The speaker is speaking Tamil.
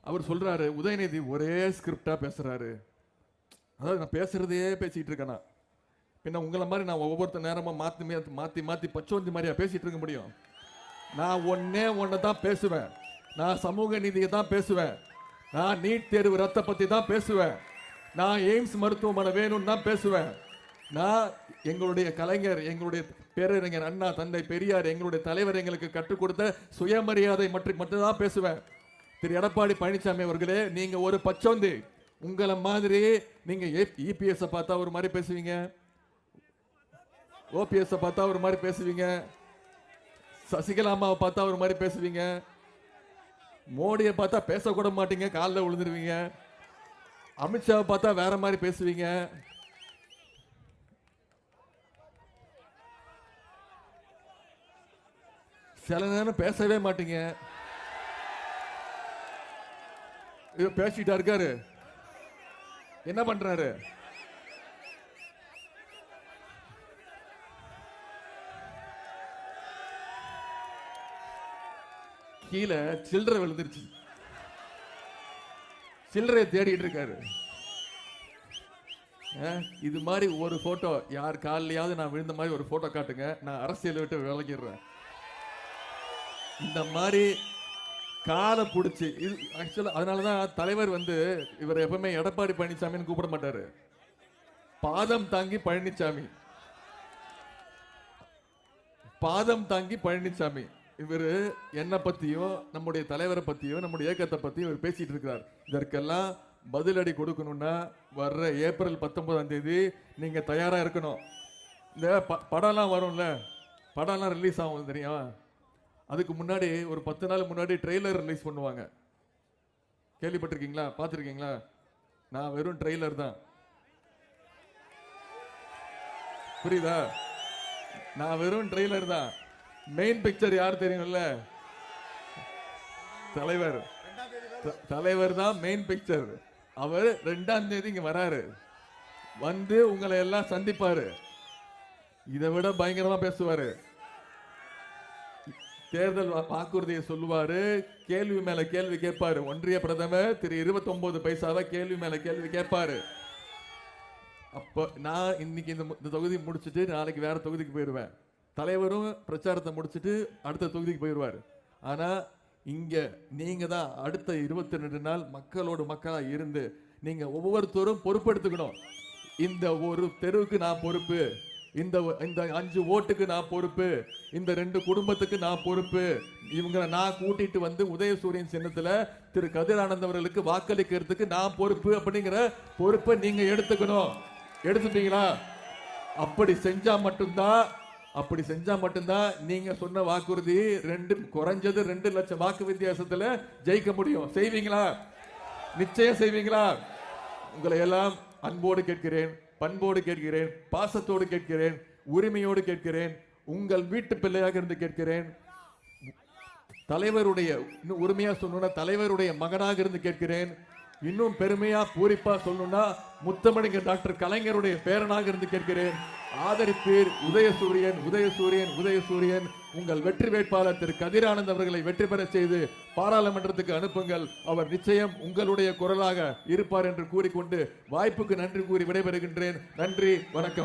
அவர் சொல்றாரு, உதயநிதி ஒரே ஸ்கிரிப்டா பேசுறாரு. அதாவது நான் பேசுறதே பேசிட்டு இருக்கேன். பின்ன உங்களை மாதிரி நான் ஒவ்வொருத்த நேரமா மாத்தி மாத்தி பச்சோந்தி மாதிரியா பேசிட்டு இருக்க முடியும்? நான் ஒன்னை தான் பேசுவேன். நான் சமூக நீதியை தான் பேசுவேன். நான் நீட் தேர்வு ரத்த பத்தி தான் பேசுவேன். நான் எய்ம்ஸ் மருத்துவமனை வேணும்னு தான் பேசுவேன். நான் எங்களுடைய கலைஞர், எங்களுடைய பேரறிஞர் அண்ணா, தந்தை பெரியார், எங்களுடைய தலைவர் எங்களுக்கு கற்றுக் கொடுத்த சுயமரியாதை மட்டும்தான் பேசுவேன். திரு எடப்பாடி பழனிசாமி அவர்களே, நீங்க ஒரு பச்சோந்தி. உங்களை மாதிரி நீங்க இபிஎஸ் பார்த்தா ஒரு மாதிரி பேசுவீங்க, ஓபிஎஸ் பார்த்தா ஒரு மாதிரி பேசுவீங்க, சசிகலா அம்மாவை பார்த்தா ஒரு மாதிரி பேசுவீங்க, மோடியை பார்த்தா பேசக்கூட மாட்டீங்க, காலில் விழுந்துருவீங்க, அமித்ஷாவை பார்த்தா வேற மாதிரி பேசுவீங்க. சில நேரம் பேசவே மாட்டீங்க. பேசிட்டா இருக்காரு, என்ன பண்றாரு? கீழே சில்லறை விழுந்துருச்சு, சில்லறையை தேடிட்டு இருக்காரு. இது மாதிரி ஒரு போட்டோ யார் காலையாவது நான் விழுந்த மாதிரி ஒரு போட்டோ காட்டுங்க, நான் அரசியல் விட்டு விலகிடுறேன். இந்த மாதிரி காலை பிடிச்சி இது ஆக்சுவலா அதனாலதான் தலைவர் இவர் எப்பவுமே எடப்பாடி பழனிசாமின்னு கூப்பிட மாட்டாரு, பாதம் தாங்கி பழனிசாமி, பாதம் தாங்கி பழனிசாமி. இவர் என்ன பத்தியும் நம்முடைய தலைவரை பத்தியும் நம்முடைய இயக்கத்தை பத்தியும் இவர் பேசிட்டு இருக்கிறார். இதற்கெல்லாம் பதிலடி கொடுக்கணும்னா வர்ற ஏப்ரல் 19 நீங்க தயாரா இருக்கணும். இந்த படம்லாம் வரும்ல, படம்லாம் ரிலீஸ் ஆகும் தெரியும். அதுக்கு முன்னாடி ஒரு 10 நாள் முன்னாடி ட்ரெய்லர் ரிலீஸ் பண்ணுவாங்க. கேள்விப்பட்டிருக்கீங்களா? பார்த்துருக்கீங்களா? நான் வெறும் ட்ரெய்லர் தான், புரியுதா? நான் வெறும் ட்ரெய்லர் தான். மெயின் பிக்சர் யார் தெரியும்ல? தலைவர். தலைவர் தான் மெயின் பிக்சர். அவர் 2ஆம் தேதி இங்க வராரு, உங்களை எல்லாம் சந்திப்பாரு. இதை விட பயங்கரமா பேசுவாரு, தேர்தல் வாக்குறுதியை சொல்லுவாரு, கேள்வி மேல கேள்வி கேட்பாரு. ஒன்றிய பிரதமர் திரு 29 பைசாவை கேள்வி மேல கேள்வி கேட்பாரு. அப்ப நான் இன்னைக்கு இந்த தொகுதி முடிச்சுட்டு நாளைக்கு வேற தொகுதிக்கு போயிடுவேன். தலைவரும் பிரச்சாரத்தை முடிச்சுட்டு அடுத்த தொகுதிக்கு போயிடுவாரு. ஆனா இங்க நீங்க தான் அடுத்த 22 நாள் மக்களோடு மக்களா இருந்து நீங்க ஒவ்வொருத்தரும் பொறுப்பெடுத்துக்கணும். இந்த ஒரு தெருவுக்கு நான் பொறுப்பு, இந்த 5 ஓட்டுக்கு நான் பொறுப்பு, இந்த 2 குடும்பத்துக்கு நான் பொறுப்பு, இவங்களை நான் கூட்டிட்டு உதயசூரியன் சின்னத்துல திரு கதிரானந்த் அவர்களுக்கு வாக்களிக்கிறதுக்கு நான் பொறுப்பு அப்படிங்கிற பொறுப்பை நீங்க எடுத்துக்கணும். எடுத்துட்டீங்களா? அப்படி செஞ்சா மட்டும்தான் நீங்க சொன்ன வாக்குறுதி குறைஞ்சது 2 லட்சம் வாக்கு வித்தியாசத்துல ஜெயிக்க முடியும். செய்வீங்களா? நிச்சயம் செய்வீங்களா? உங்களை எல்லாம் அன்போடு கேட்கிறேன், பண்போடு கேட்கிறேன், பாசத்தோடு கேட்கிறேன், உரிமையோடு கேட்கிறேன், உங்கள் வீட்டு பிள்ளையாக இருந்து கேட்கிறேன், தலைவருடைய உரிமையா சொல்லணும்னா தலைவருடைய மகனாக இருந்து கேட்கிறேன், இன்னும் பெருமையா பூரிப்பா சொல்லணும்னா முத்தமிழர் டாக்டர் கலைஞருடைய பேரனாக இருந்து கேட்கிறேன். ஆதரிப்பீர். உதயசூரியன், உதயசூரியன், உதயசூரியன். உங்கள் வெற்றி வேட்பாளர் திரு கதிரானந்த் அவர்களை வெற்றி பெற செய்து பாராளுமன்றத்துக்கு அனுப்புங்கள். அவர் நிச்சயம் உங்களுடைய குரலாக இருப்பார் என்று கூறிக்கொண்டு வாய்ப்புக்கு நன்றி கூறி விடைபெறுகின்றேன். நன்றி, வணக்கம்.